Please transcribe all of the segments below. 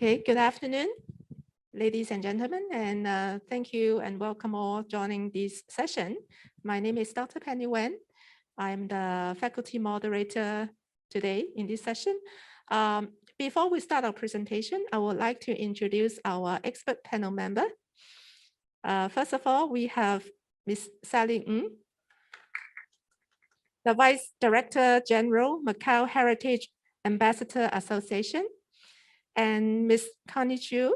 Okay, good afternoon, ladies and gentlemen, and thank you and welcome all joining this session. My name is Dr. Penny Wen. I'm the faculty moderator today in this session. Before we start our presentation, I would like to introduce our expert panel member. First of all, we have Ms. Sally Ng, the Vice Director General, Macau Heritage Ambassador Association, and Ms. Connie Chio.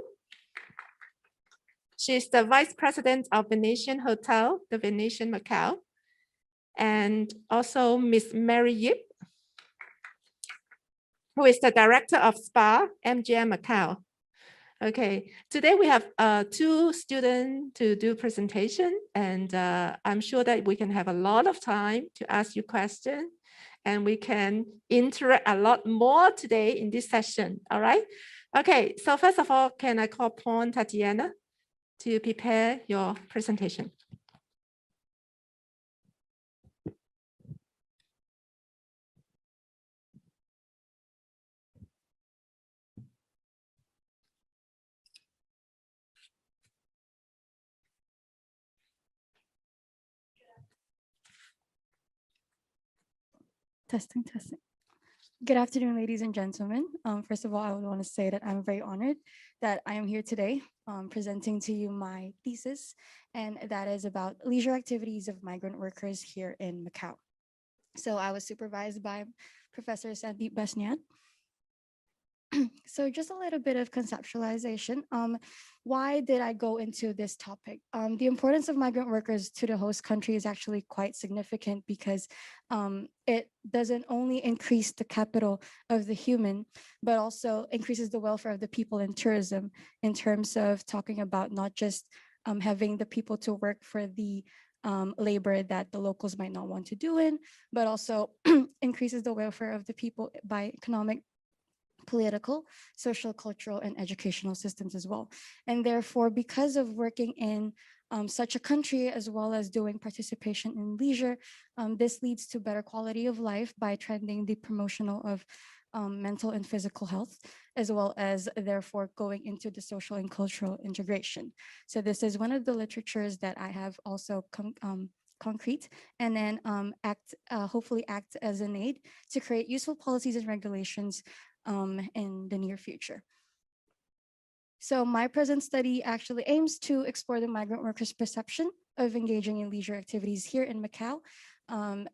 She's the Vice President of Venetian Hotel, the Venetian Macau, and also Ms. Mary Yip, who is the Director of Spa, MGM Macau. Okay, today we have two students to do presentation, and I'm sure that we can have a lot of time to ask you questions, and we can interact a lot more today in this session, all right? Okay, so first of all, can I call upon TATIANA to prepare your presentation? Testing. Good afternoon, ladies and gentlemen. First of all, I would want to say that I'm very honored that I am here today presenting to you my thesis, and that is about leisure activities of migrant workers here in Macau. So I was supervised by Professor Sandeep Basniat. So just a little bit of conceptualization. Why did I go into this topic? The importance of migrant workers to the host country is actually quite significant because it doesn't only increase the capital of the human, but also increases the welfare of the people in tourism in terms of talking about not just having the people to work for the labor that the locals might not want to do in, but also increases the welfare of the people by economic, political, social, cultural, and educational systems as well. And therefore, because of working in such a country, as well as doing participation in leisure, this leads to better quality of life by trending the promotional of mental and physical health, as well as therefore going into the social and cultural integration. So this is one of the literatures that I have also concrete, and then hopefully act as an aid to create useful policies and regulations in the near future. So my present study actually aims to explore the migrant workers' perception of engaging in leisure activities here in Macau,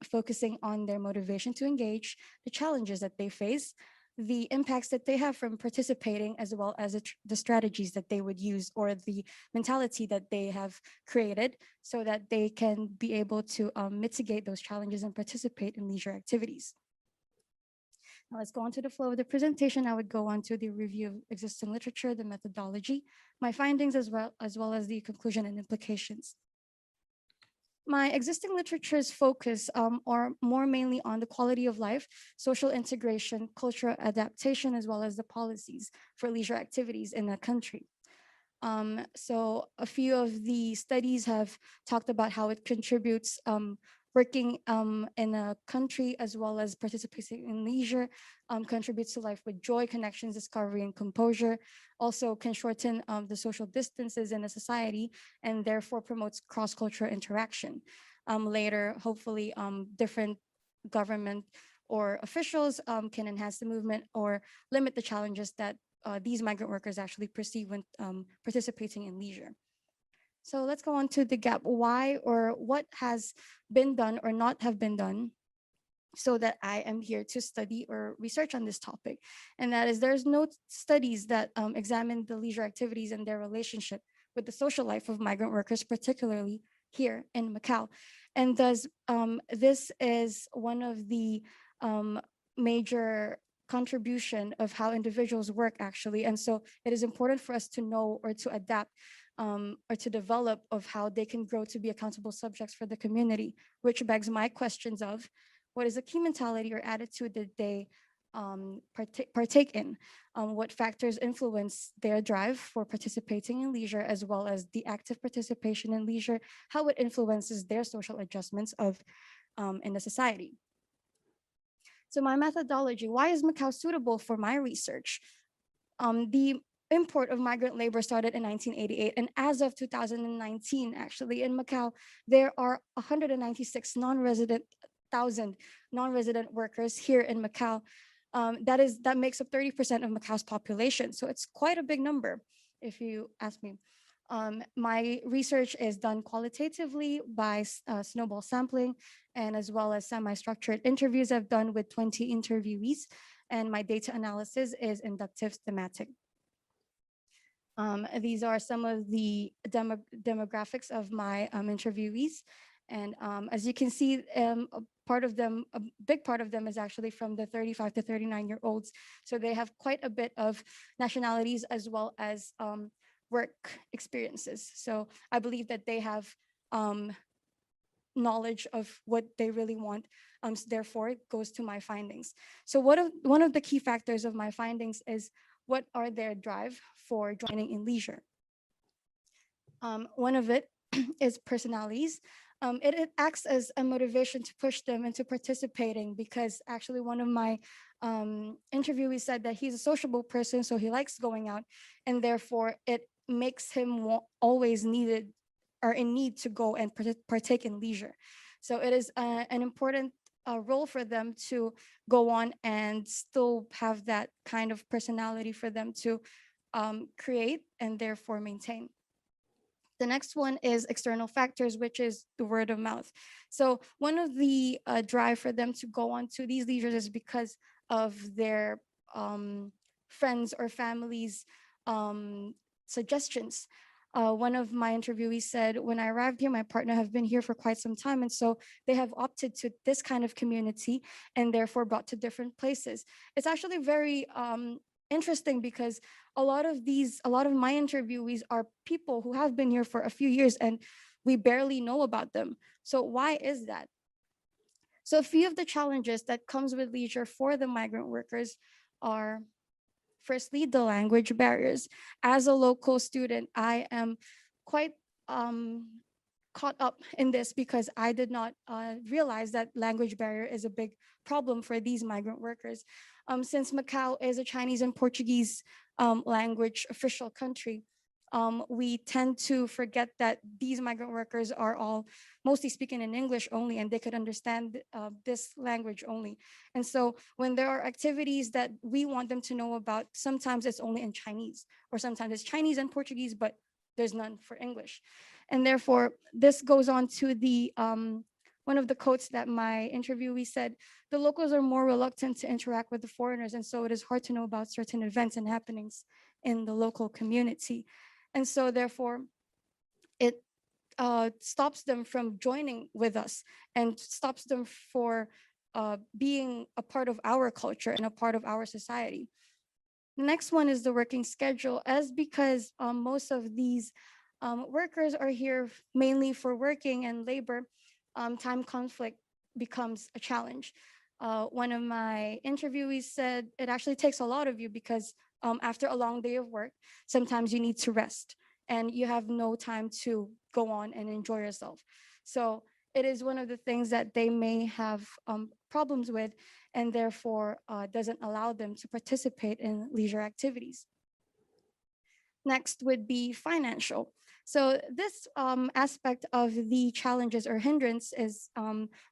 focusing on their motivation to engage, the challenges that they face, the impacts that they have from participating, as well as the strategies that they would use or the mentality that they have created so that they can be able to mitigate those challenges and participate in leisure activities. Now let's go on to the flow of the presentation. I would go on to the review of existing literature, the methodology, my findings, as well as the conclusion and implications. My existing literature's focus are more mainly on the quality of life, social integration, cultural adaptation, as well as the policies for leisure activities in a country. So a few of the studies have talked about how it contributes working in a country, as well as participating in leisure, contributes to life with joy, connections, discovery, and composure. Also can shorten the social distances in a society, and therefore promotes cross-cultural interaction. Later, hopefully, different government or officials can enhance the movement or limit the challenges that these migrant workers actually perceive when participating in leisure. So let's go on to the gap. Why or what has been done or not have been done so that I am here to study or research on this topic. And that is, there's no studies that examine the leisure activities and their relationship with the social life of migrant workers, particularly here in Macau. And thus, this is one of the major contribution of how individuals work actually. And so it is important for us to know or to adapt or to develop of how they can grow to be accountable subjects for the community, which begs my questions of what is the key mentality or attitude that they partake in, what factors influence their drive for participating in leisure, as well as the active participation in leisure, how it influences their social adjustments of in the society. So my methodology, why is Macau suitable for my research? The import of migrant labor started in 1988. And as of 2019, actually, in Macau, there are 196 non-resident workers here in Macau. That makes up 30% of Macau's population. So it's quite a big number, if you ask me. My research is done qualitatively by snowball sampling, and as well as semi-structured interviews I've done with 20 interviewees. And my data analysis is inductive thematic. These are some of the demographics of my interviewees. And as you can see, a big part of them is actually from the 35 to 39-year-olds. So they have quite a bit of nationalities as well as work experiences. So I believe that they have knowledge of what they really want. Therefore, it goes to my findings. So one of the key factors of my findings is what are their drive for joining in leisure. One of it is personalities. It acts as a motivation to push them into participating, because actually one of my interviewees said that he's a sociable person, so he likes going out, and therefore it makes him always in need to go and partake in leisure. So it is an important role for them to go on and still have that kind of personality for them to create and therefore maintain. The next one is external factors, which is the word of mouth. So one of the drive for them to go on to these leisures is because of their friends or families' suggestions. One of my interviewees said, when I arrived here, my partner have been here for quite some time. And so they have opted to this kind of community and therefore brought to different places. It's actually very interesting, because a lot of my interviewees are people who have been here for a few years and we barely know about them. So why is that? So a few of the challenges that comes with leisure for the migrant workers are, firstly, the language barriers. As a local student, I am quite caught up in this, because I did not realize that language barrier is a big problem for these migrant workers. Since Macau is a Chinese and Portuguese language official country, we tend to forget that these migrant workers are all mostly speaking in English only, and they could understand this language only. And so when there are activities that we want them to know about, sometimes it's only in Chinese, or sometimes it's Chinese and Portuguese, but there's none for English. And therefore, this goes on to the one of the quotes that my interviewee said: the locals are more reluctant to interact with the foreigners, and so it is hard to know about certain events and happenings in the local community. And so therefore, it stops them from joining with us and stops them for being a part of our culture and a part of our society. The next one is the working schedule, as because most of these workers are here mainly for working and labor, time conflict becomes a challenge. One of my interviewees said it actually takes a lot of you, because after a long day of work, sometimes you need to rest and you have no time to go on and enjoy yourself. So it is one of the things that they may have problems with, and therefore doesn't allow them to participate in leisure activities. Next would be financial. So this aspect of the challenges or hindrance is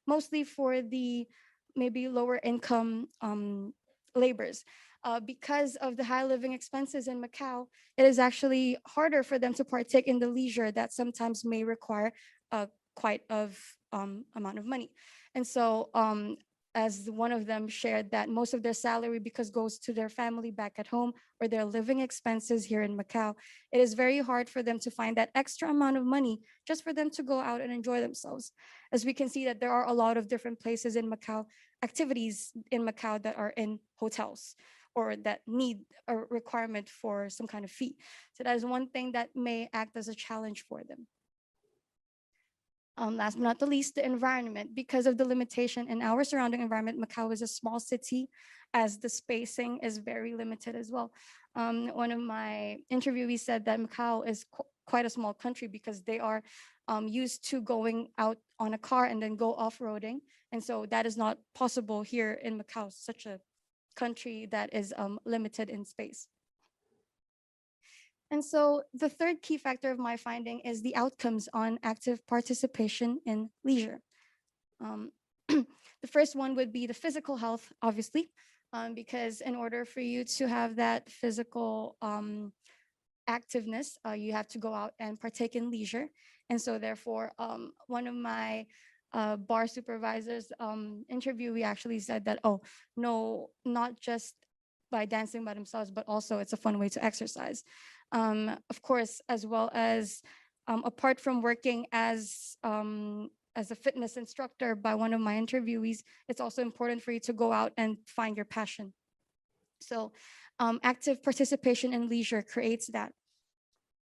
mostly for the maybe lower income laborers. Because of the high living expenses in Macau, it is actually harder for them to partake in the leisure that sometimes may require quite of amount of money. And so as one of them shared, that most of their salary, because goes to their family back at home or their living expenses here in Macau, it is very hard for them to find that extra amount of money just for them to go out and enjoy themselves. As we can see that there are a lot of different places in Macau, activities in Macau that are in hotels or that need a requirement for some kind of fee. So that is one thing that may act as a challenge for them. Last but not the least, the environment. Because of the limitation in our surrounding environment, Macau is a small city, as the spacing is very limited as well. One of my interviewees said that Macau is quite a small country because they are used to going out on a car and then go off-roading. And so that is not possible here in Macau, such a country that is limited in space. And so the third key factor of my finding is the outcomes on active participation in leisure. The first one would be the physical health, obviously, because in order for you to have that physical activeness, you have to go out and partake in leisure. And so therefore, one of my bar supervisors interviewee actually said that, oh, no, not just by dancing by themselves, but also it's a fun way to exercise. Of course, as well as apart from working as a fitness instructor by one of my interviewees, it's also important for you to go out and find your passion. So active participation in leisure creates that.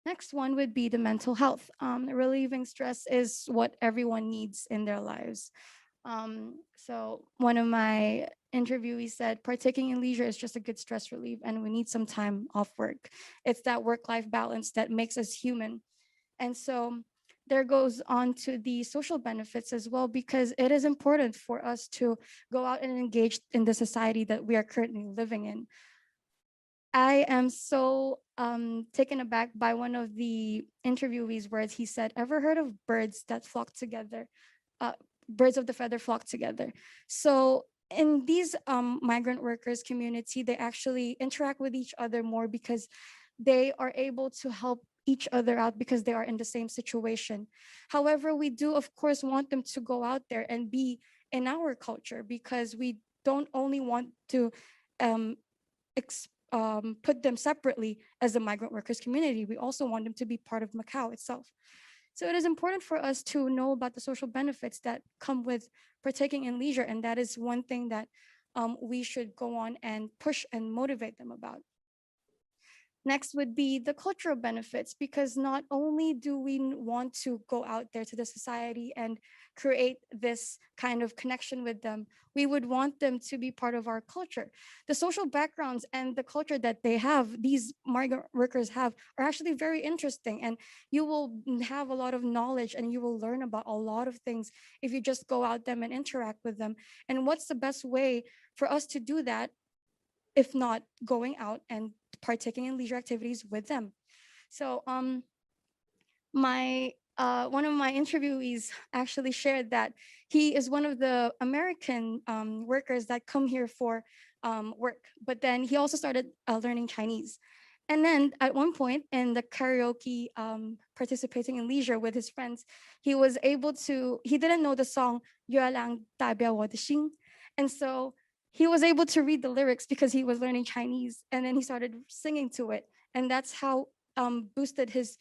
Next one would be the mental health. Relieving stress is what everyone needs in their lives. So one of my interviewees said, partaking in leisure is just a good stress relief, and we need some time off work. It's that work-life balance that makes us human. And so there goes on to the social benefits as well, because it is important for us to go out and engage in the society that we are currently living in. I am so taken aback by one of the interviewees' words. He said, ever heard of birds that flock together? Birds of the feather flock together. So in these migrant workers community, they actually interact with each other more because they are able to help each other out because they are in the same situation. However, we do, of course, want them to go out there and be in our culture, because we don't only want to put them separately as a migrant workers community. We also want them to be part of Macau itself. So it is important for us to know about the social benefits that come with partaking in leisure, and that is one thing that we should go on and push and motivate them about. Next would be the cultural benefits, because not only do we want to go out there to the society and create this kind of connection with them, we would want them to be part of our culture. The social backgrounds and the culture that they have, these migrant workers have, are actually very interesting, and you will have a lot of knowledge and you will learn about a lot of things if you just go out them and interact with them. And what's the best way for us to do that if not going out and partaking in leisure activities with them? So one of my interviewees actually shared that he is one of the American workers that come here for work, but then he also started learning Chinese. And then at one point in the karaoke, participating in leisure with his friends, he didn't know the song 月亮代表我的心. And so he was able to read the lyrics because he was learning Chinese, and then he started singing to it. And that's how it boosted his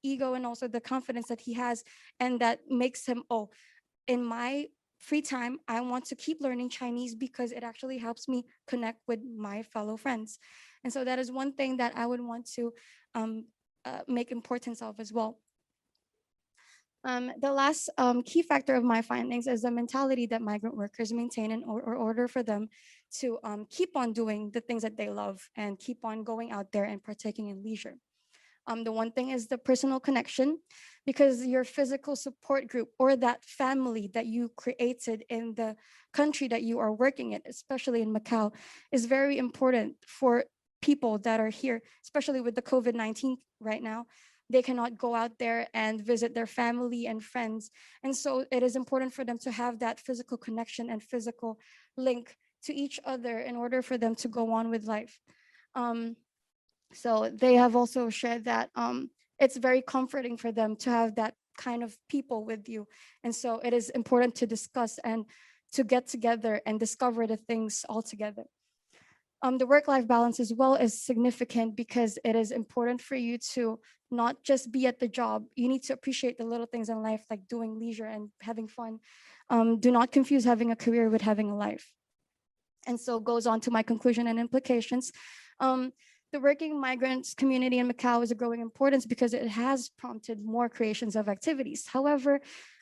ego and also the confidence that he has. And that makes him, oh, in my free time, I want to keep learning Chinese because it actually helps me connect with my fellow friends. And so that is one thing that I would want to make importance of as well. The last key factor of my findings is the mentality that migrant workers maintain in order for them to keep on doing the things that they love and keep on going out there and partaking in leisure. The one thing is the personal connection, because your physical support group or that family that you created in the country that you are working in, especially in Macau, is very important for people that are here, especially with the COVID-19 right now. They cannot go out there and visit their family and friends. And so it is important for them to have that physical connection and physical link to each other in order for them to go on with life. So they have also shared that it's very comforting for them to have that kind of people with you. And so it is important to discuss and to get together and discover the things all together. The work-life balance as well is significant because it is important for you to not just be at the job. You need to appreciate the little things in life, like doing leisure and having fun. Do not confuse having a career with having a life. And so goes on to my conclusion and implications. The working migrants community in Macau is a growing importance because it has prompted more creations of activities. However,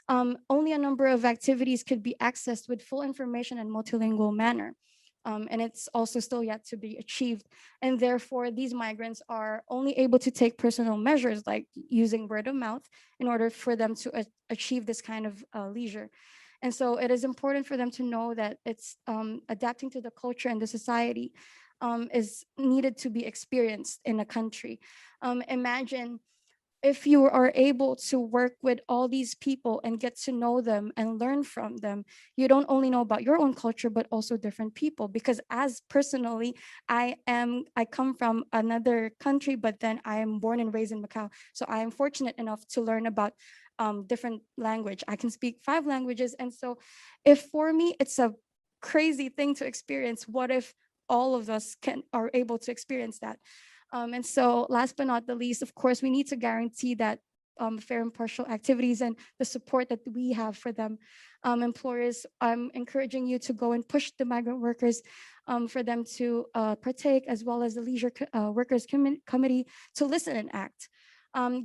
only a number of activities could be accessed with full information and multilingual manner. And it's also still yet to be achieved. And therefore, these migrants are only able to take personal measures like using word of mouth in order for them to achieve this kind of leisure. And so it is important for them to know that it's adapting to the culture and the society. is needed to be experienced in a country. Imagine if you are able to work with all these people and get to know them and learn from them, you don't only know about your own culture, but also different people. Because as personally, I come from another country, but then I am born and raised in Macau. So I am fortunate enough to learn about different language. I can speak 5 languages. And so if for me, it's a crazy thing to experience, what if all of us are able to experience that? And so last but not the least, of course, we need to guarantee that fair and impartial activities and the support that we have for them. Employers, I'm encouraging you to go and push the migrant workers for them to partake, as well as the leisure workers committee to listen and act.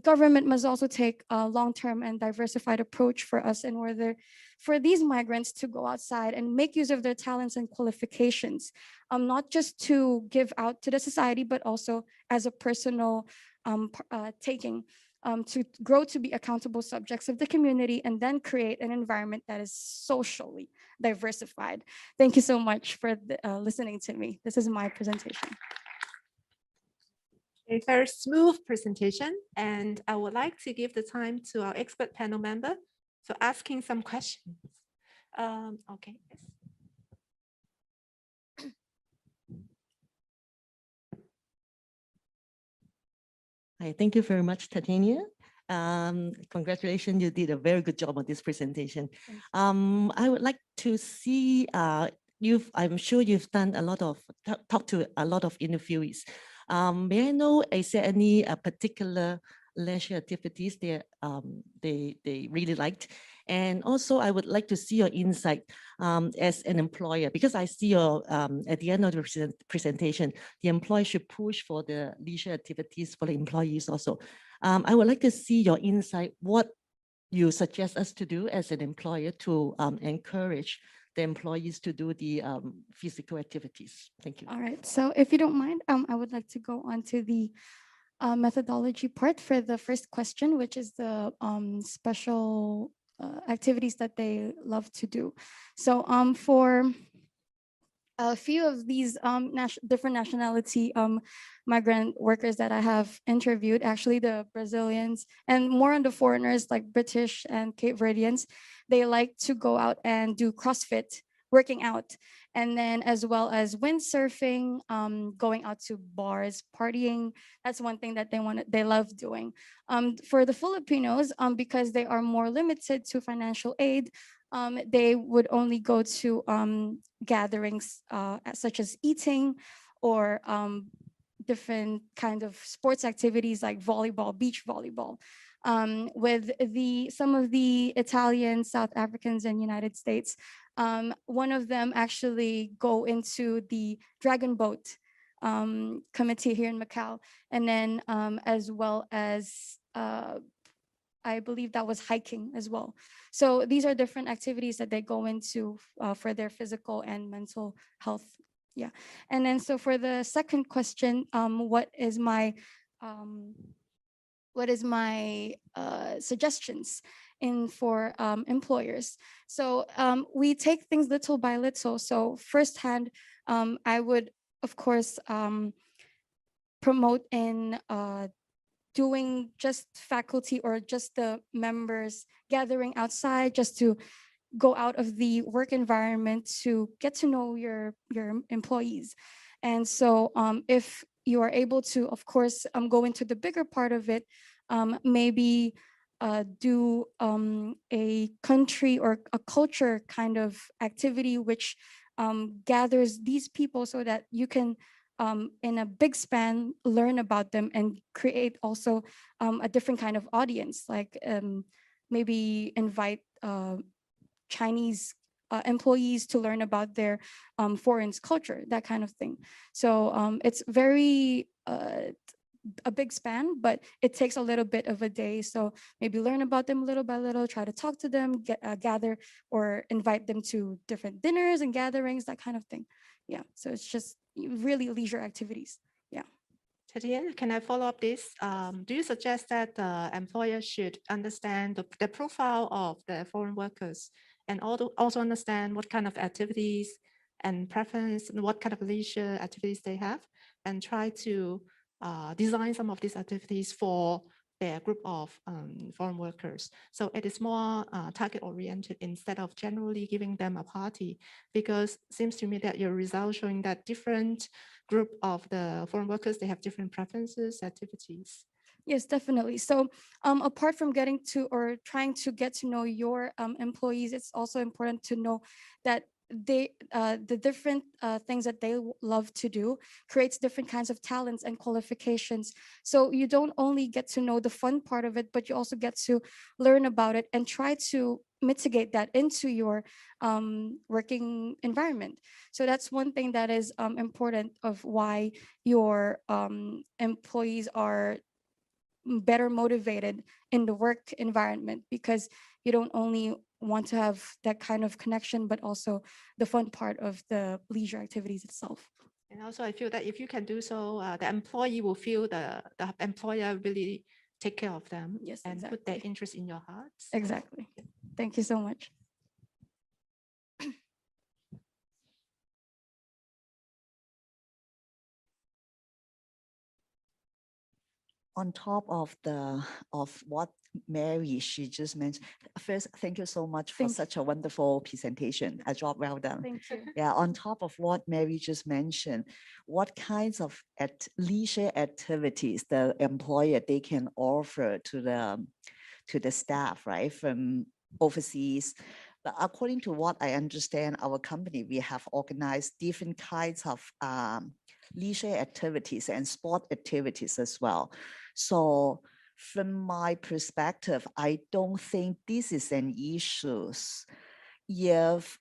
Government must also take a long-term and diversified approach for us in order for these migrants to go outside and make use of their talents and qualifications, not just to give out to the society, but also as a personal taking, to grow to be accountable subjects of the community and then create an environment that is socially diversified. Thank you so much for listening to me. This is my presentation. A very smooth presentation, and I would like to give the time to our expert panel member for asking some questions. Okay. Yes. Hi, thank you very much, TATIANA. Congratulations, you did a very good job on this presentation. I would like to see, I'm sure you've done a lot of, talked to a lot of interviewees. May I know, is there any particular leisure activities they really liked? And also, I would like to see your insight as an employer, because I see your, at the end of the presentation, the employer should push for the leisure activities for the employees also. I would like to see your insight, what you suggest us to do as an employer to encourage the employees to do the physical activities. Thank you. All right, so if you don't mind, I would like to go on to the methodology part for the first question, which is the special activities that they love to do. So for a few of these different nationality migrant workers that I have interviewed, actually the Brazilians and more on the foreigners like British and Cape Verdeans, they like to go out and do CrossFit, working out, and then as well as windsurfing, going out to bars, partying. That's one thing that they love doing. For the Filipinos, because they are more limited to financial aid, they would only go to gatherings such as eating or different kind of sports activities like volleyball, beach volleyball. With some of the Italians, South Africans, and United States, one of them actually go into the Dragon Boat committee here in Macau, and then as well as I believe that was hiking as well. So these are different activities that they go into for their physical and mental health. Yeah. And then so for the second question, what is my suggestions for employers? So we take things little by little. So firsthand, I would, of course, promote in doing just faculty or just the members gathering outside, just to go out of the work environment to get to know your employees. And so if you are able to, of course, go into the bigger part of it, maybe do a country or a culture kind of activity which gathers these people so that you can in a big span learn about them and create also a different kind of audience, like maybe invite Chinese employees to learn about their foreign culture, that kind of thing. So it's very a big span, but it takes a little bit of a day. So maybe learn about them little by little, try to talk to them, gather or invite them to different dinners and gatherings, that kind of thing. Yeah, so it's just really leisure activities. Yeah. TATIANA, can I follow up this? Do you suggest that the employer should understand the profile of the foreign workers and also understand what kind of activities and preference and what kind of leisure activities they have, and try to design some of these activities for their group of foreign workers. So it is more target oriented instead of generally giving them a party, because it seems to me that your results showing that different group of the foreign workers, they have different preferences, activities. Yes, definitely. So apart from getting to or trying to get to know your employees, it's also important to know that the different things that they love to do creates different kinds of talents and qualifications. So you don't only get to know the fun part of it, but you also get to learn about it and try to mitigate that into your working environment. So that's one thing that is important of why your employees are better motivated in the work environment, because you don't only want to have that kind of connection, but also the fun part of the leisure activities itself. And also I feel that if you can do so, the employee will feel the employer really take care of them. Yes, and exactly. put their interest in your hearts. Exactly. Thank you so much. On top of what Mary, she just mentioned, first, thank you so much for such a wonderful presentation. A job well done. Thank you. Yeah, on top of what Mary just mentioned, what kinds of leisure activities the employer they can offer to the staff, right, from overseas. But according to what I understand, our company, we have organized different kinds of leisure activities and sport activities as well. So from my perspective, I don't think this is an issue. If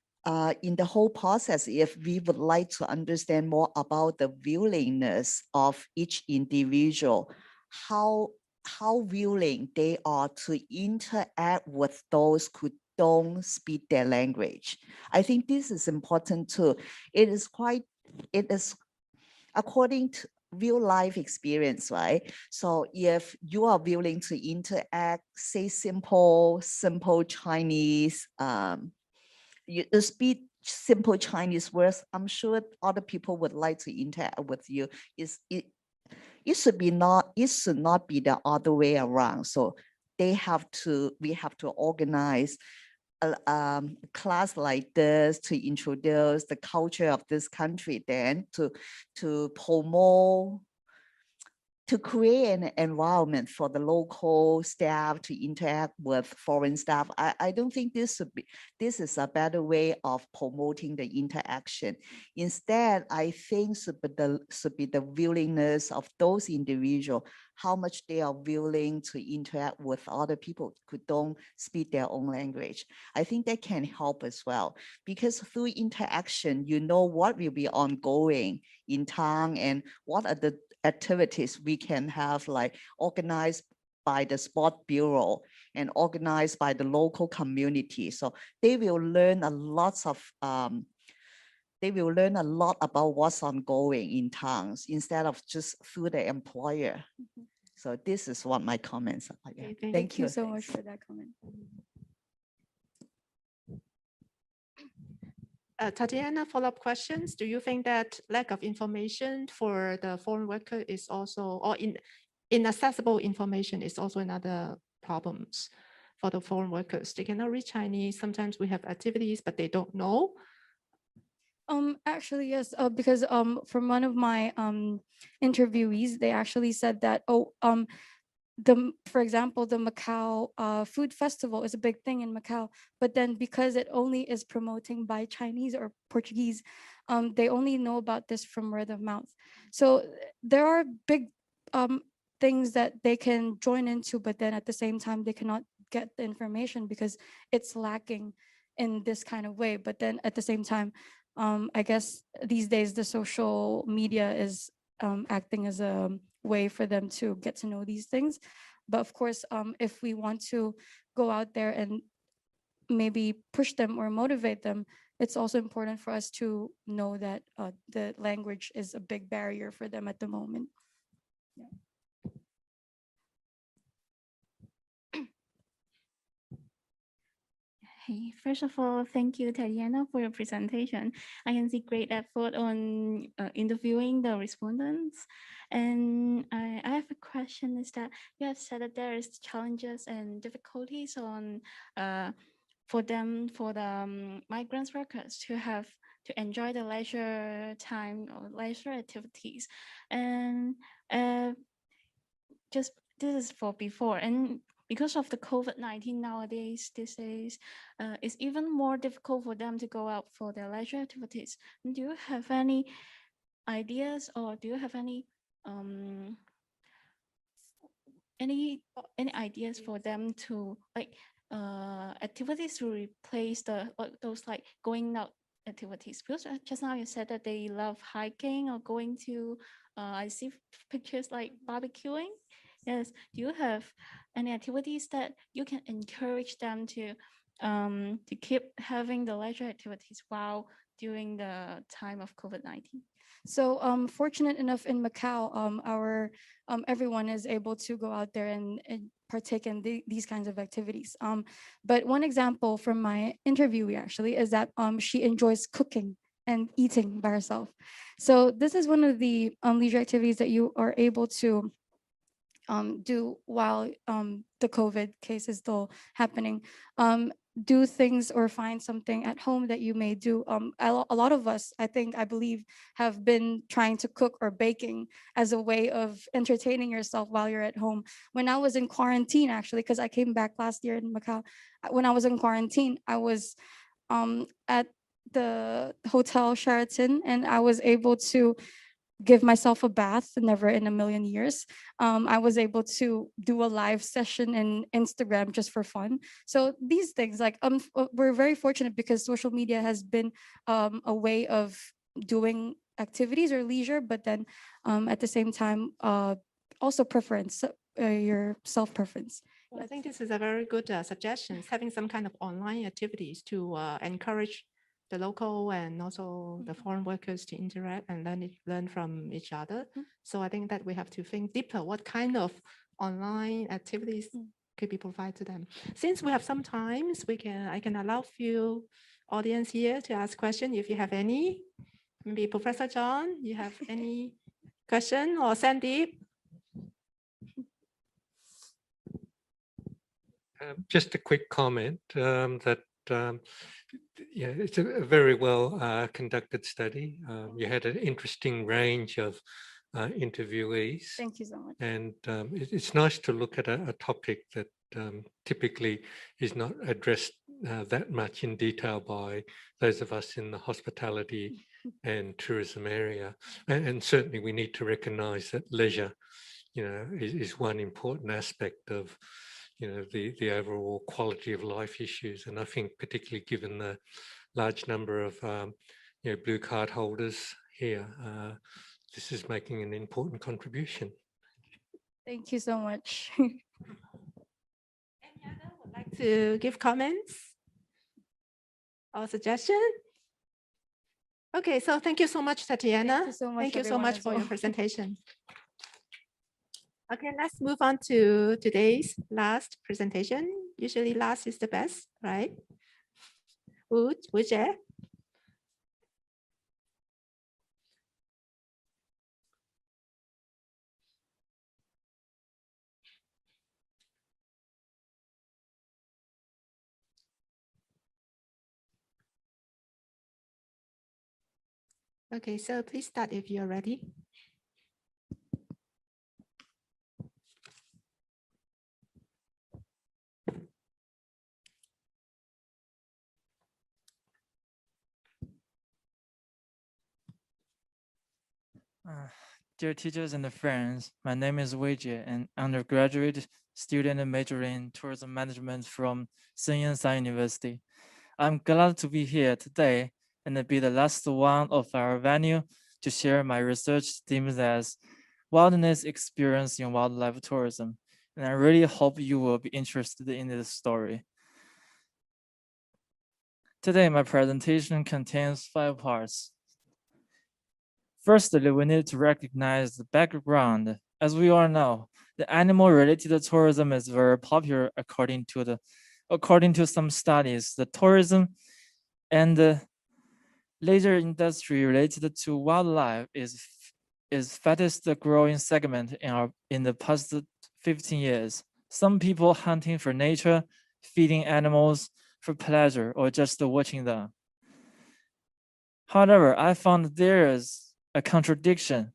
in the whole process, if we would like to understand more about the willingness of each individual, how willing they are to interact with those who don't speak their language. I think this is important too. It is according to real life experience, right? So if you are willing to interact, say simple Chinese, you speak simple Chinese words, I'm sure other people would like to interact with you. It should not be the other way around. So we have to organize a class like this to introduce the culture of this country, then to promote, to create an environment for the local staff to interact with foreign staff. I don't think this is a better way of promoting the interaction. Instead, I think should be the willingness of those individuals, how much they are willing to interact with other people who don't speak their own language. I think that can help as well, because through interaction, you know what will be ongoing in town and what are the activities we can have, like organized by the sport bureau and organized by the local community. So they will learn a lot about what's ongoing in towns instead of just through the employer. So this is what my comments are. Yeah. Okay, Thank you so much for that comment. Tatiana, follow-up questions. Do you think that lack of information for the foreign worker is also, or inaccessible information is also another problems for the foreign workers? They cannot read Chinese. Sometimes we have activities, but they don't know. Actually, yes, because from one of my interviewees, they actually said that, for example, the Macau food festival is a big thing in Macau, but then because it only is promoting by Chinese or Portuguese, they only know about this from word of mouth. So there are big things that they can join into, but then at the same time, they cannot get the information because it's lacking in this kind of way. But then at the same time, I guess these days the social media is acting as a way for them to get to know these things. But of course, if we want to go out there and maybe push them or motivate them, it's also important for us to know that the language is a big barrier for them at the moment. Yeah. Hey, first of all, thank you, Tatiana, for your presentation. I can see great effort on interviewing the respondents. And I have a question is that you have said that there is challenges and difficulties on for the migrant workers to have to enjoy the leisure time or leisure activities. And just this is for before, and because of the COVID-19 nowadays, these days, it's even more difficult for them to go out for their leisure activities. Do you have any ideas, or do you have any ideas for them to like activities to replace those like going out activities? Because just now you said that they love hiking or going to I see pictures like barbecuing. Yes, do you have any activities that you can encourage them to keep having the leisure activities while during the time of COVID-19? So fortunate enough in Macau, our everyone is able to go out there and partake in these kinds of activities. But one example from my interviewee actually is that she enjoys cooking and eating by herself. So this is one of the leisure activities that you are able to do while the COVID case is still happening. Do things or find something at home that you may do. A lot of us, I believe, have been trying to cook or baking as a way of entertaining yourself while you're at home. When I was in quarantine, actually, because I came back last year in Macau, when I was in quarantine, I was at the Hotel Sheraton, and I was able to give myself a bath. Never in a million years. I was able to do a live session in Instagram just for fun. So these things, like we're very fortunate because social media has been a way of doing activities or leisure, but then at the same time also preference, your self-preference. Well, I think this is a very good suggestion, having some kind of online activities to encourage the local and also the foreign workers to interact and learn from each other. So I think that we have to think deeper what kind of online activities could be provided to them. Since we have some time, I can allow few audience here to ask questions if you have any. Maybe Professor John, you have any question, or Sandeep? Just a quick comment that yeah, it's a very well conducted study. You had an interesting range of interviewees. Thank you so much. And it's nice to look at a topic that typically is not addressed that much in detail by those of us in the hospitality and tourism area. And certainly we need to recognize that leisure, is one important aspect of the overall quality of life issues. And I think particularly given the large number of blue card holders here, this is making an important contribution. Thank you so much. Any other would like to give comments or suggestion? Okay, so thank you so much, Tatiana. Thank you so much, For your presentation. Okay, let's move on to today's last presentation. Usually last is the best, right? Wu Jie. Okay, so please start if you're ready. Dear teachers and friends, my name is Wei Jie, an undergraduate student majoring in tourism management from Sun University. I'm glad to be here today and be the last one of our venue to share my research themes as wildness experience in wildlife tourism. And I really hope you will be interested in this story. Today, my presentation contains 5 parts. Firstly, we need to recognize the background. As we all know, the animal-related tourism is very popular according to the According to some studies, the tourism and the leisure industry related to wildlife is fastest growing segment in the past 15 years. Some people hunting for nature, feeding animals for pleasure, or just watching them. However, I found there is a contradiction.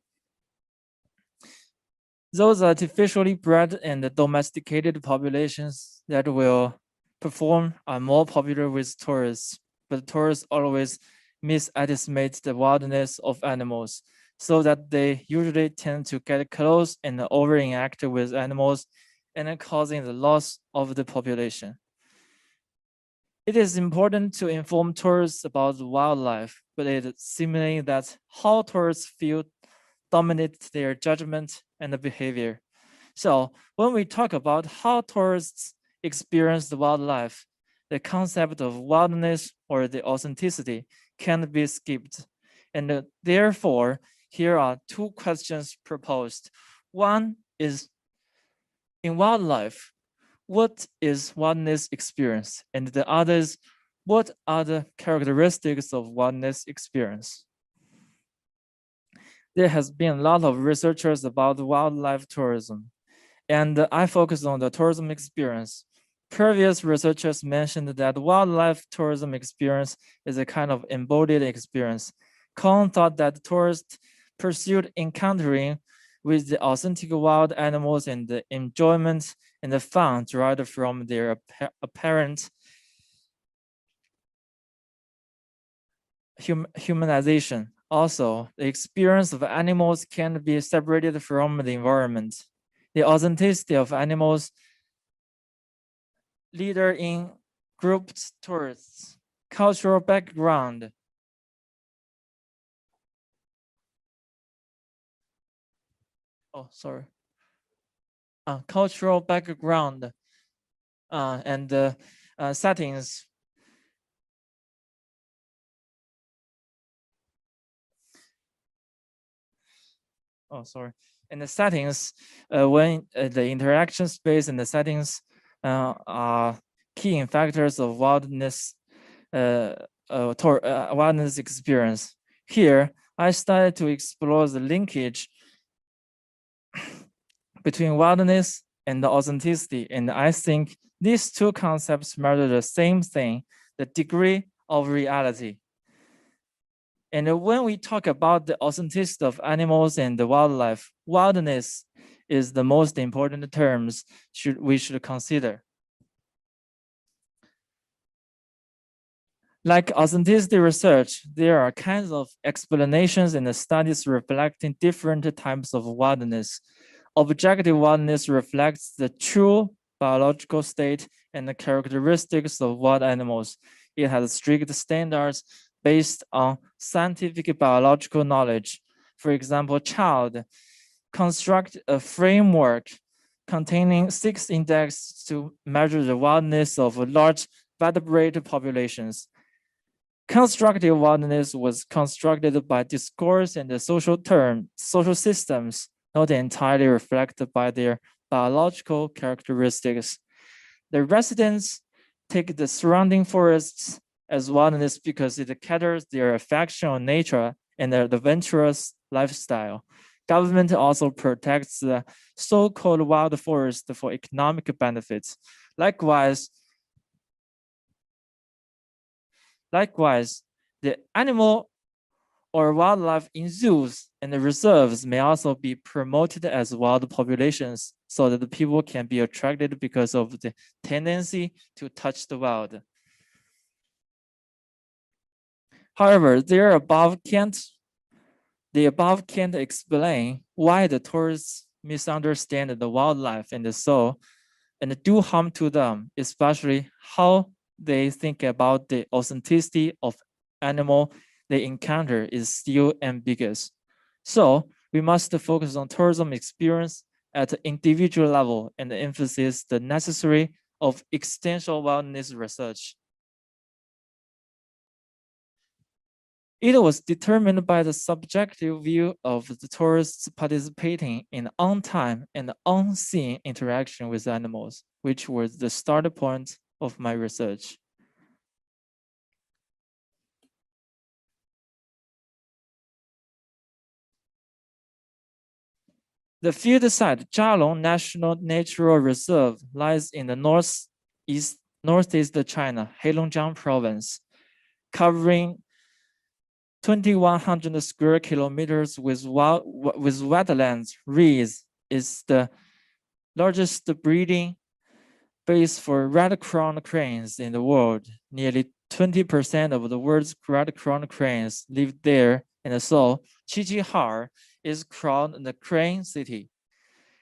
Those artificially bred and domesticated populations that will perform are more popular with tourists, but tourists always misestimate the wildness of animals, so that they usually tend to get close and over-interact with animals and causing the loss of the population. It is important to inform tourists about wildlife, but it seems that how tourists feel dominates their judgment and behavior. So when we talk about how tourists experience the wildlife, the concept of wildness or the authenticity can be skipped. And therefore, here are two questions proposed. One is, in wildlife, what is wildness experience? And the other is, what are the characteristics of wildness experience? There has been a lot of researchers about wildlife tourism, and I focus on the tourism experience. Previous researchers mentioned that wildlife tourism experience is a kind of embodied experience. Kohn thought that tourists pursued encountering with the authentic wild animals and the enjoyment and the fun derived from their apparent humanization. Also, the experience of animals can be separated from the environment. The authenticity of animals leader in grouped tourists, cultural background, cultural background and settings. And the settings, when the interaction space and the settings are key factors of wildness, wildness experience. Here, I started to explore the linkage between wildness and the authenticity, and I think these two concepts measure the same thing, the degree of reality. And when we talk about the authenticity of animals and the wildlife, wildness is the most important terms we should consider. Like authenticity research, there are kinds of explanations and studies reflecting different types of wildness. Objective wildness reflects the true biological state and the characteristics of wild animals. It has strict standards based on scientific biological knowledge. For example, Chio construct a framework containing 6 indexes to measure the wildness of large vertebrate populations. Constructive wildness was constructed by discourse and the social systems, not entirely reflected by their biological characteristics. The residents take the surrounding forests as wildness because it caters their affection on nature and their adventurous lifestyle. Government also protects the so-called wild forest for economic benefits. Likewise, the animal or wildlife in zoos and reserves may also be promoted as wild populations so that the people can be attracted because of the tendency to touch the wild. However, the above can't explain why the tourists misunderstand the wildlife and do harm to them, especially how they think about the authenticity of animal they encounter is still ambiguous. So we must focus on tourism experience at the individual level and emphasize the necessary of extensive wildness research. It was determined by the subjective view of the tourists participating in on-time and on-scene interaction with animals, which was the start point of my research. The field site Jialong National Natural Reserve lies in the northeast China, Heilongjiang province, covering 2,100 square kilometers with wetlands. Reeds is the largest breeding base for red-crowned cranes in the world. Nearly 20% of the world's red-crowned cranes live there, and so Qiqihar is crowned the crane city.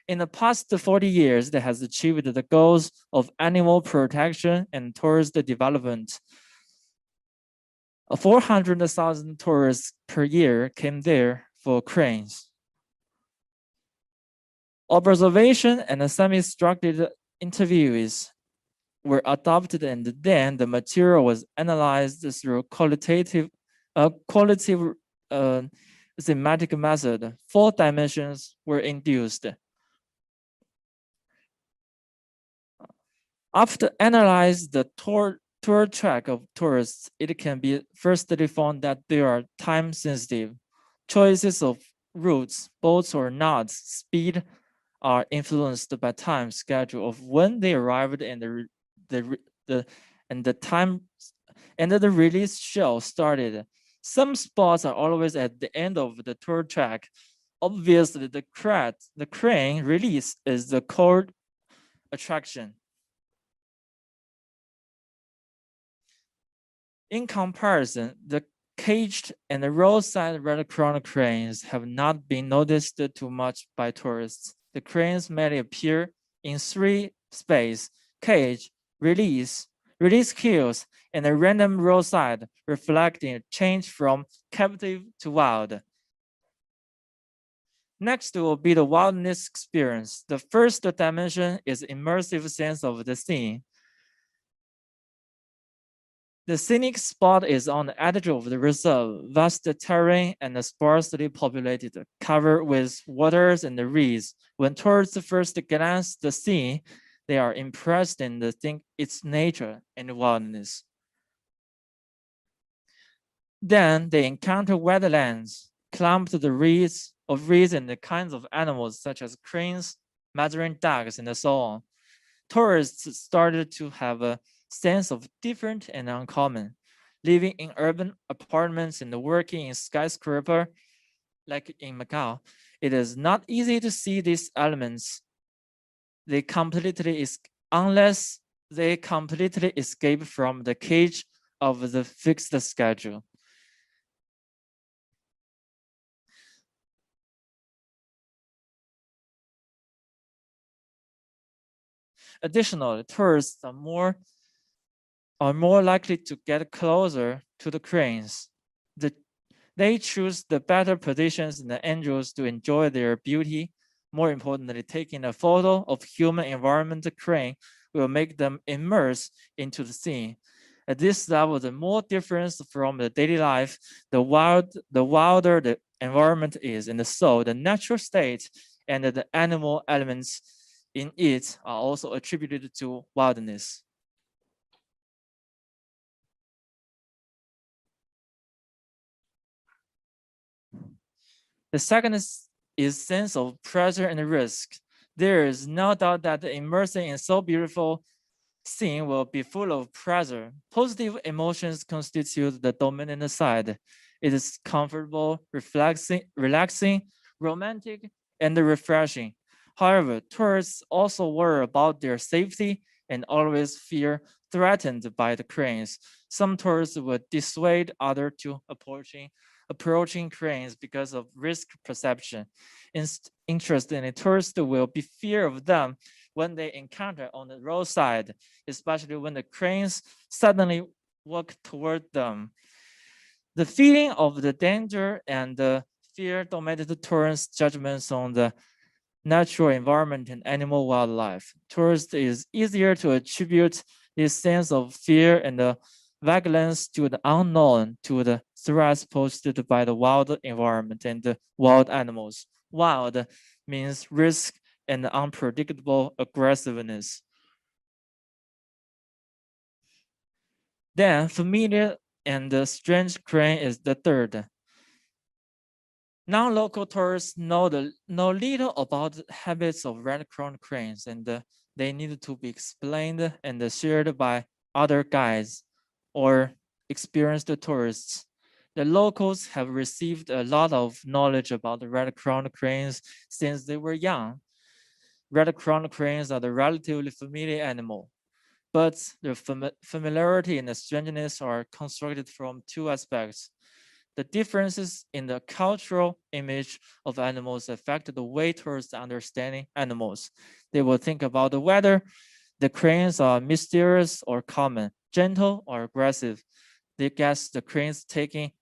In the past 40 years, it has achieved the goals of animal protection and tourist development. 400,000 tourists per year came there for cranes. Observation and semi-structured interviews were adopted, and then the material was analyzed through qualitative thematic method. 4 dimensions were induced. After analyzing the tour track of tourists, it can be firstly found that they are time sensitive. Choices of routes, boats or not, speed are influenced by time schedule of when they arrived and the time and the release show started. Some spots are always at the end of the tour track. Obviously, the crane release is the core attraction. In comparison, the caged and the roadside red-crowned cranes have not been noticed too much by tourists. The cranes mainly appear in 3 spaces: cage, release queues, and a random roadside, reflecting a change from captive to wild. Next will be the wildness experience. The first dimension is immersive sense of the scene. The scenic spot is on the edge of the reserve, vast terrain and sparsely populated, covered with waters and reeds. When tourists first glance the scene, they are impressed and think its nature and wildness. Then they encounter wetlands, climb to the reeds and the kinds of animals such as cranes, measuring ducks, and so on. Tourists started to have a sense of different and uncommon. Living in urban apartments and working in skyscraper, like in Macau, it is not easy to see these elements. Unless they completely escape from the cage of the fixed schedule. Additionally, tourists are more likely to get closer to the cranes. They choose the better positions in the angles to enjoy their beauty. More importantly, taking a photo of human environment crane will make them immerse into the scene. At this level, the more difference from the daily life, the wilder the environment is, and so the natural state and the animal elements in it are also attributed to wildness. The second is sense of pressure and risk. There is no doubt that immersing in so beautiful scene will be full of pressure. Positive emotions constitute the dominant side. It is comfortable, relaxing, romantic, and refreshing. However, tourists also worry about their safety and always feel threatened by the cranes. Some tourists will dissuade others to approaching cranes because of risk perception. Interestingly, tourists will be fear of them when they encounter on the roadside, especially when the cranes suddenly walk toward them. The feeling of the danger and the fear dominated tourists' judgments on the natural environment and animal wildlife. Tourists is easier to attribute this sense of fear and the vigilance to the unknown, to the threats posed by the wild environment and the wild animals. Wild means risk and unpredictable aggressiveness. Then familiar and strange crane is the third. Non-local tourists know little about the habits of red-crowned cranes, and they need to be explained and shared by other guides or experienced tourists. The locals have received a lot of knowledge about the red-crowned cranes since they were young. Red-crowned cranes are the relatively familiar animal, but their familiarity and the strangeness are constructed from two aspects. The differences in the cultural image of animals affect the way tourists understanding animals. They will think about the weather. The cranes are mysterious or common, gentle or aggressive. They guess the cranes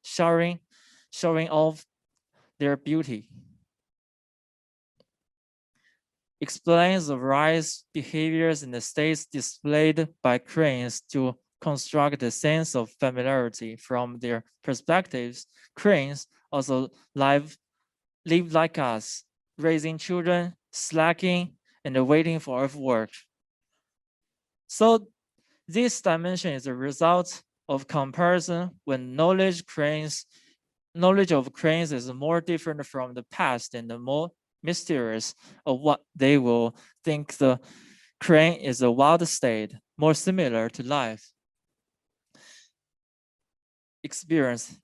showing off their beauty. Explains the various behaviors in the states displayed by cranes to construct a sense of familiarity. From their perspectives, cranes also live like us, raising children, slacking, and waiting for work. So this dimension is a result of comparison when knowledge of cranes is more different from the past and the more mysterious of what they will think the crane is a wild state, more similar to life. Experience,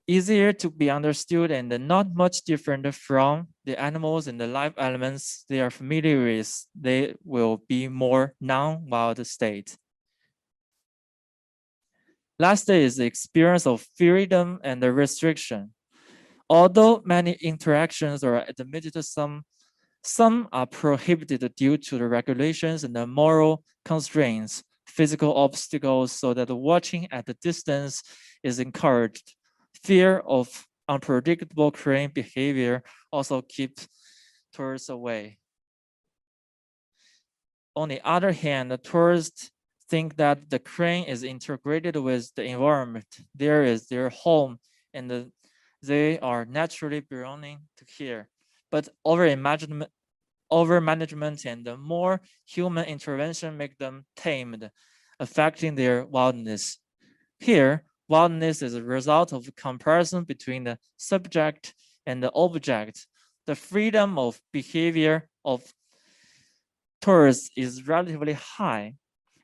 easier to be understood and not much different from the animals and the life elements they are familiar with. They will be more non-wild state. Last is the experience of freedom and the restriction. Although many interactions are admitted, some are prohibited due to the regulations and the moral constraints, physical obstacles, so that watching at a distance is encouraged. Fear of unpredictable crane behavior also keeps tourists away. On the other hand, the tourists think that the crane is integrated with the environment. There is their home, and they are naturally belonging to here. But over-management and the more human intervention make them tamed, affecting their wildness. Here, wildness is a result of comparison between the subject and the object. The freedom of behavior of tourists is relatively high,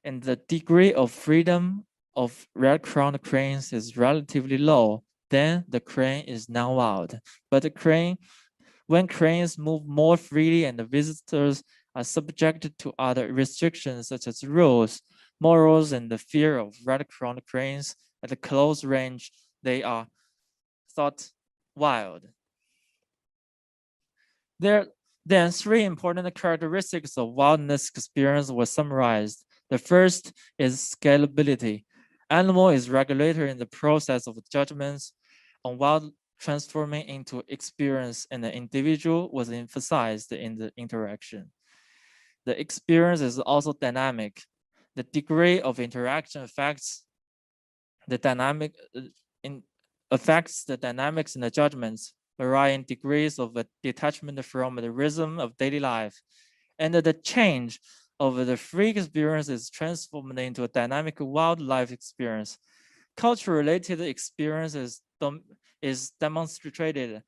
and the degree of freedom of red-crowned cranes is relatively low. Then the crane is non-wild. But when cranes move more freely and the visitors are subjected to other restrictions such as rules, morals, and the fear of red-crowned cranes at a close range, they are thought wild. Then three important characteristics of wildness experience were summarized. The first is scalability. Animal is regulator in the process of judgments on wild transforming into experience, and the individual was emphasized in the interaction. The experience is also dynamic. The degree of interaction affects the dynamics in the judgments, varying degrees of detachment from the rhythm of daily life. And the change of the free experience is transformed into a dynamic wildlife experience. Culture-related experience is demonstrated.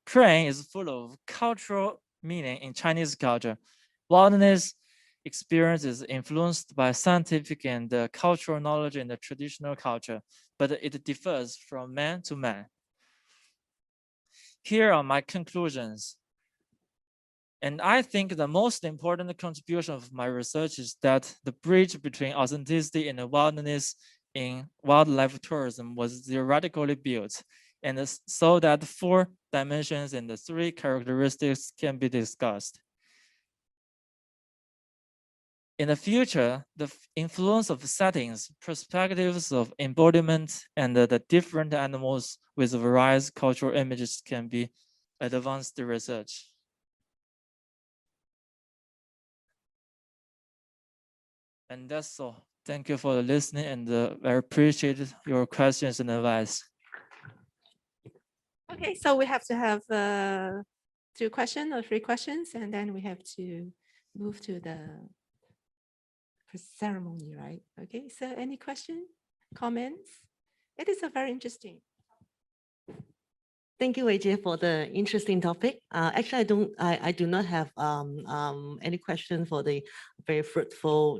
Crane is full of cultural meaning in Chinese culture. Wildness experience is influenced by scientific and cultural knowledge in the traditional culture, but it differs from man to man. Here are my conclusions. And I think the most important contribution of my research is that the bridge between authenticity and wildness in wildlife tourism was theoretically built, and so that 4 dimensions and the 3 characteristics can be discussed. In the future, the influence of settings, perspectives of embodiment, and the different animals with various cultural images can be advanced research. And that's all. Thank you for listening, and I appreciate your questions and advice. Okay, so we have to have 2 questions or 3 questions, and then we have to move to the ceremony, right? Okay, so any question? comments? It is a very interesting. Thank you, Weijie, for the interesting topic. Actually, I do not have any question for the very fruitful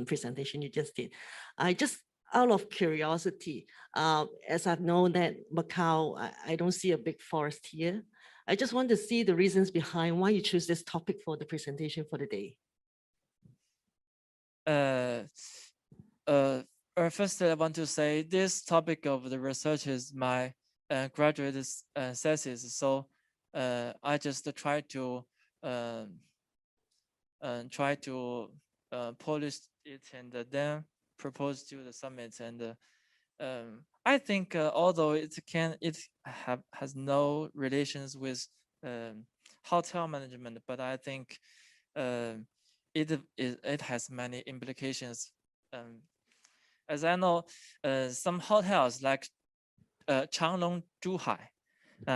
presentation you just did. I just, out of curiosity, as I've known that Macau, I don't see a big forest here. I just want to see the reasons behind why you choose this topic for the presentation for the day. First, I want to say this topic of the research is my graduate thesis. So I just try to polish it and then propose to the summit. And I think although it has no relations with hotel management, but I think it has many implications. As I know, some hotels like Changlong, Zhuhai,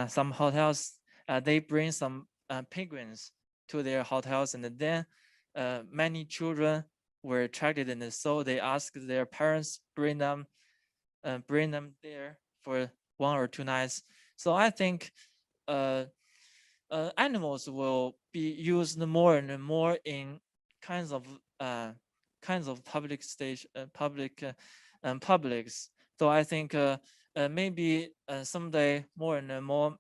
some hotels they bring some penguins to their hotels, and then many children were attracted, and so they asked their parents bring them there for 1 or 2 nights. So I think animals will be used more and more in kinds of public stage publics. So I think maybe someday more and more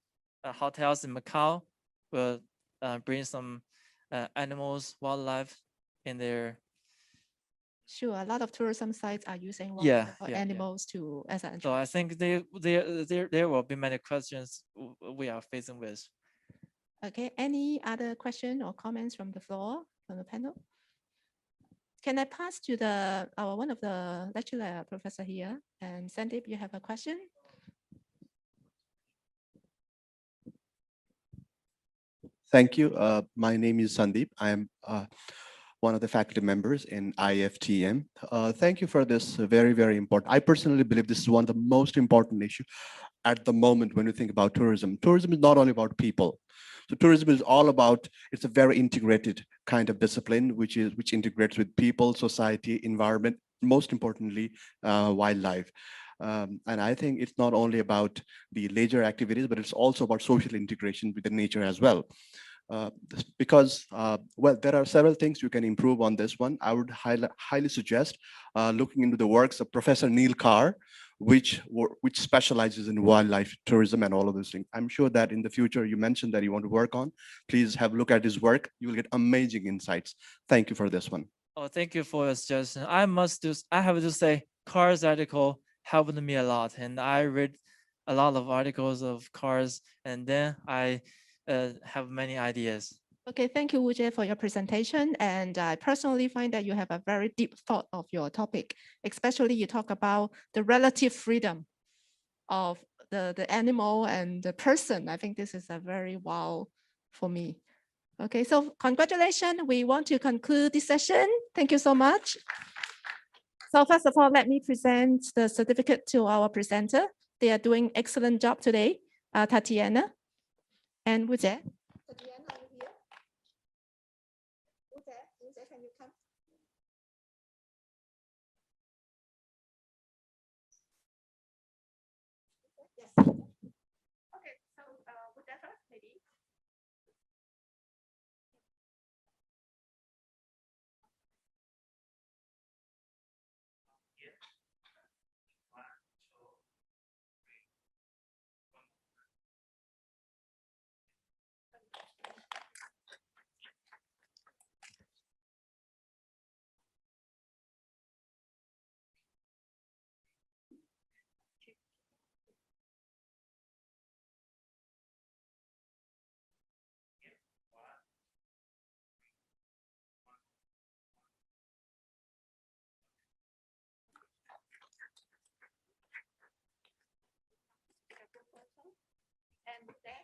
hotels in Macau will bring some animals, wildlife in their. Sure, a lot of tourism sites are using animals to as an. So I think there will be many questions we are facing with. Okay, any other question or comments from the floor, from the panel? Can I pass to the one of the lecturer professor here? And Sandeep, you have a question? Thank you. My name is Sandeep. I am one of the faculty members in IFTM. Thank you for this very, very important. I personally believe this is one of the most important issues at the moment when you think about tourism. Tourism is not only about people. So tourism is all about, it's a very integrated kind of discipline, which integrates with people, society, environment, most importantly, wildlife. And I think it's not only about the leisure activities, but it's also about social integration with the nature as well. Because, well, there are several things you can improve on this one. I would highly suggest looking into the works of Professor Neil Carr, which specializes in wildlife tourism and all of those things. I'm sure that in the future, you mentioned that you want to work on. Please have a look at his work. You will get amazing insights. Thank you for this one. Oh, thank you for your suggestion. I have to say, Carr's article helped me a lot, and I read a lot of articles of Carr's, and then I have many ideas. Okay, thank you, Wu-Jie, for your presentation. And I personally find that you have a very deep thought of your topic, especially you talk about the relative freedom of the animal and the person. I think this is a very wow for me. Okay, so congratulations. We want to conclude this session. Thank you so much. So first of all, let me present the certificate to our presenter. They are doing excellent job today, Tatiana and Wu-Jie. Tatiana, are you here? Wu-Jie, can you come? Yes. Okay, so Wu-Jie first, maybe. And then